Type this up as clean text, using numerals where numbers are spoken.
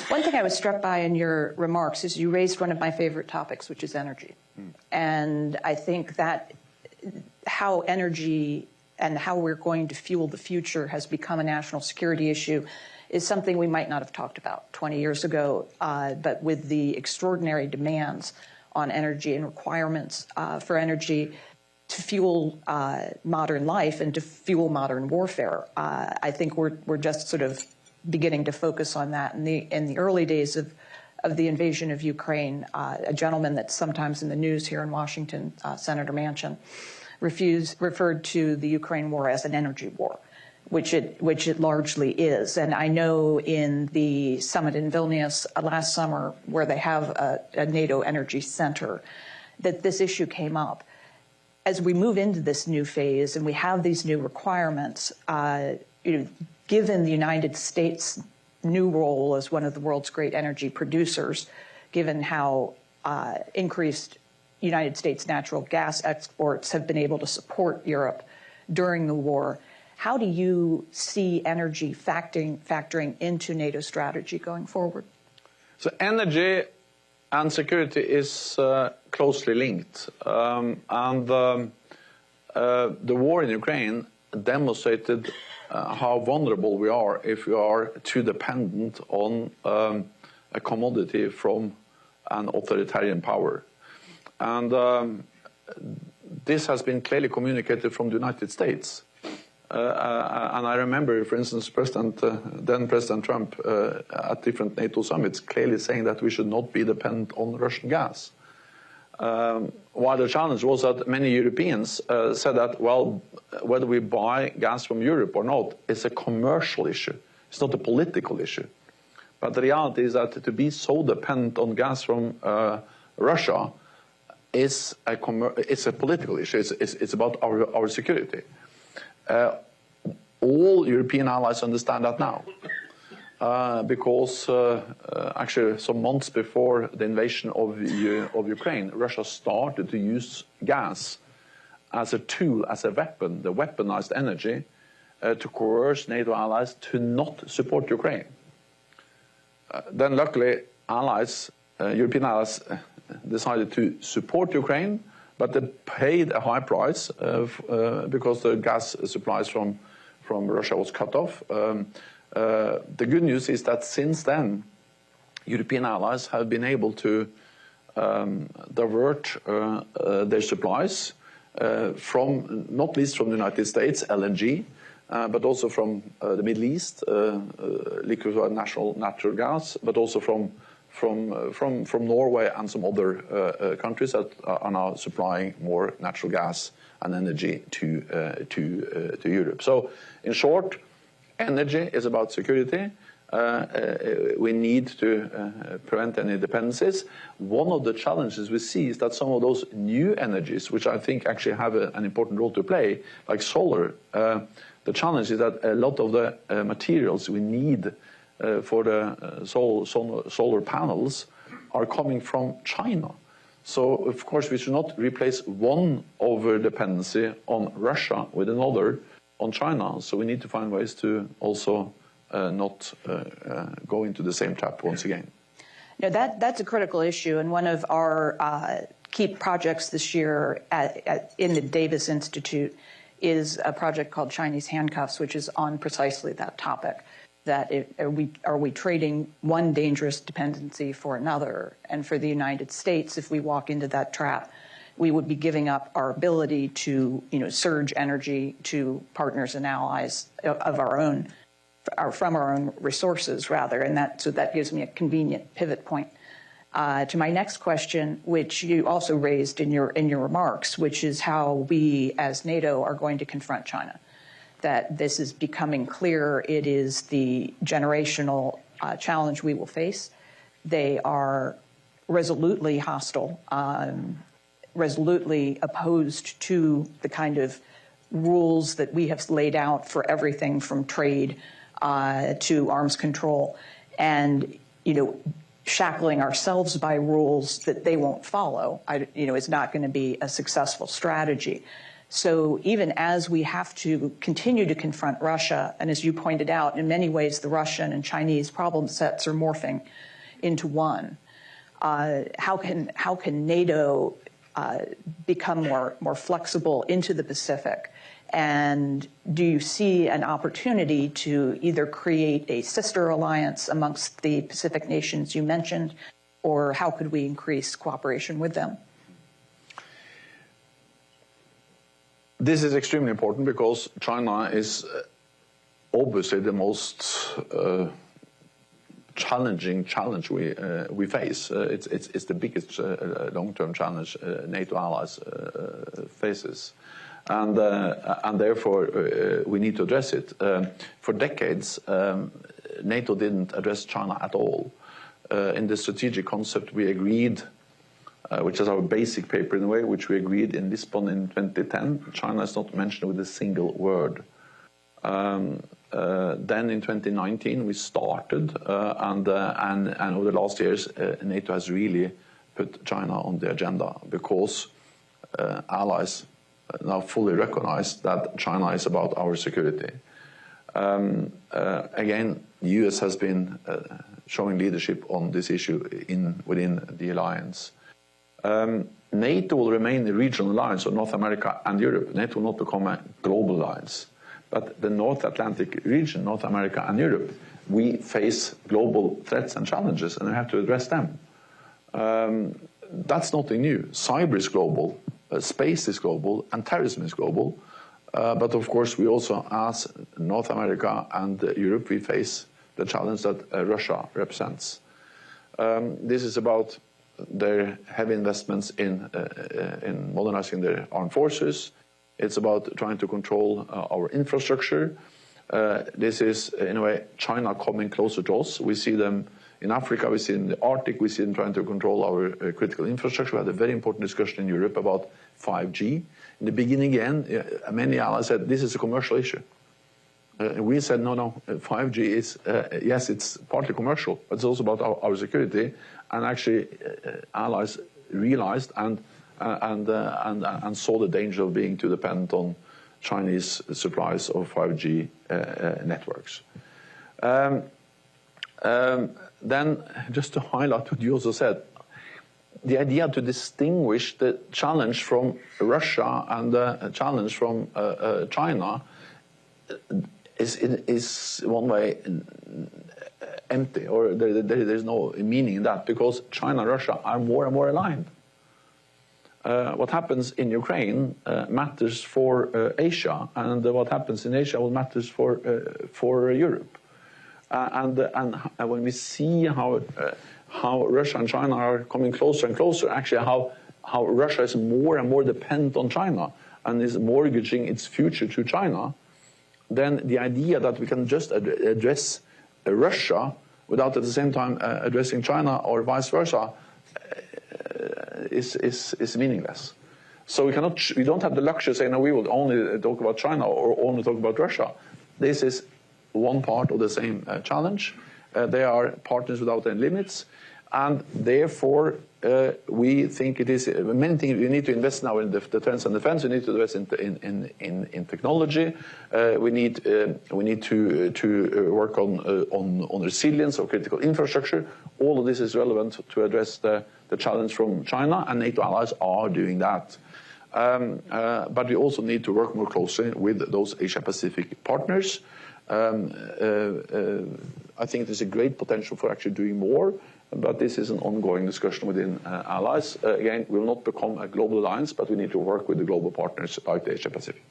One thing I was struck by in your remarks is you raised one of my favorite topics, which is energy. And I think that how energy and how we're going to fuel the future has become a national security issue is something we might not have talked about 20 years ago, but with the extraordinary demands on energy and requirements for energy to fuel modern life and to fuel modern warfare, I think we're just sort of beginning to focus on that. In the early days of the invasion of Ukraine, a gentleman that's sometimes in the news here in Washington, Senator Manchin, referred to the Ukraine war as an energy war, which it largely is. And I know in the summit in Vilnius last summer, where they have a NATO energy center, that this issue came up. As we move into this new phase and we have these new requirements, given the United States' new role as one of the world's great energy producers, given how increased United States natural gas exports have been able to support Europe during the war, how do you see energy factoring into NATO strategy going forward? So energy and security is closely linked. The war in Ukraine demonstrated how vulnerable we are if we are too dependent on a commodity from an authoritarian power. And this has been clearly communicated from the United States. And I remember, for instance, then President Trump at different NATO summits clearly saying that we should not be dependent on Russian gas. While the challenge was that many Europeans said that, well, whether we buy gas from Europe or not is a commercial issue. It's not a political issue. But the reality is that to be so dependent on gas from Russia is it's a political issue. It's about our security. All European allies understand that now. Because actually some months before the invasion of Ukraine, Russia started to use gas as a tool, as a weapon, the weaponized energy, to coerce NATO allies to not support Ukraine. Then luckily allies, European allies decided to support Ukraine, but they paid a high price because the gas supplies from Russia was cut off. The good news is that since then, European allies have been able to divert their supplies from, not least from the United States, LNG, but also from the Middle East, liquefied natural gas, but also from Norway and some other countries that are now supplying more natural gas and energy to Europe. So, in short, energy is about security. We need to prevent any dependencies. One of the challenges we see is that some of those new energies, which I think actually have an important role to play, like solar, the challenge is that a lot of the materials we need for the solar panels are coming from China. So, of course, we should not replace one over-dependency on Russia with another on China. So we need to find ways to also not go into the same trap once again. No, that's a critical issue, and one of our key projects this year in the Davis Institute is a project called Chinese Handcuffs, which is on precisely that topic. That are we trading one dangerous dependency for another? And for the United States, if we walk into that trap, we would be giving up our ability to, surge energy to partners and allies of our own, or from our own resources, rather. And so that gives me a convenient pivot point to my next question, which you also raised in your remarks, which is how we, as NATO, are going to confront China. That this is becoming clear. It is the generational challenge we will face. They are resolutely hostile, resolutely opposed to the kind of rules that we have laid out for everything from trade to arms control, and shackling ourselves by rules that they won't follow. Is not going to be a successful strategy. So even as we have to continue to confront Russia, and as you pointed out, in many ways the Russian and Chinese problem sets are morphing into one, how can NATO become more flexible into the Pacific? And do you see an opportunity to either create a sister alliance amongst the Pacific nations you mentioned, or how could we increase cooperation with them? This is extremely important because China is obviously the most challenging challenge we face. It's the biggest long-term challenge NATO allies faces, and therefore we need to address it. For decades, NATO didn't address China at all. In the strategic concept we agreed, which is our basic paper in a way, which we agreed in Lisbon in 2010, China is not mentioned with a single word. Then in 2019 we started, and over the last years NATO has really put China on the agenda because allies now fully recognize that China is about our security. Again, the US has been showing leadership on this issue within the alliance. NATO will remain a regional alliance of North America and Europe. NATO will not become a global alliance. But the North Atlantic region, North America and Europe, we face global threats and challenges, and we have to address them. That's nothing new. Cyber is global, space is global, and terrorism is global. But of course, we also, as North America and Europe, we face the challenge that Russia represents. This is about their heavy investments in modernizing their armed forces. It's about trying to control our infrastructure. This is, in a way, China coming closer to us. We see them in Africa, we see them in the Arctic, we see them trying to control our critical infrastructure. We had a very important discussion in Europe about 5G. In the beginning, again, many allies said this is a commercial issue. We said, no, 5G is, yes, it's partly commercial, but it's also about our security. And actually, allies realized and saw the danger of being too dependent on Chinese supplies of 5G networks. Then, just to highlight what you also said, the idea to distinguish the challenge from Russia and the challenge from China is one way empty, or there's no meaning in that, because China and Russia are more and more aligned. What happens in Ukraine matters for Asia, and what happens in Asia will matters for Europe. And when we see how Russia and China are coming closer and closer, actually how Russia is more and more dependent on China and is mortgaging its future to China, then the idea that we can just address Russia without at the same time addressing China or vice versa is meaningless. So we don't have the luxury of saying, no, we will only talk about China or only talk about Russia. This is one part of the same challenge. They are partners without any limits, and therefore we think it is many things we need to invest now in defense and defense. We need to invest in technology. We need to work on resilience of critical infrastructure. All of this is relevant to address the challenge from China, and NATO allies are doing that. But we also need to work more closely with those Asia-Pacific partners. I think there's a great potential for actually doing more, but this is an ongoing discussion within allies. Again, we will not become a global alliance, but we need to work with the global partners like the Asia-Pacific.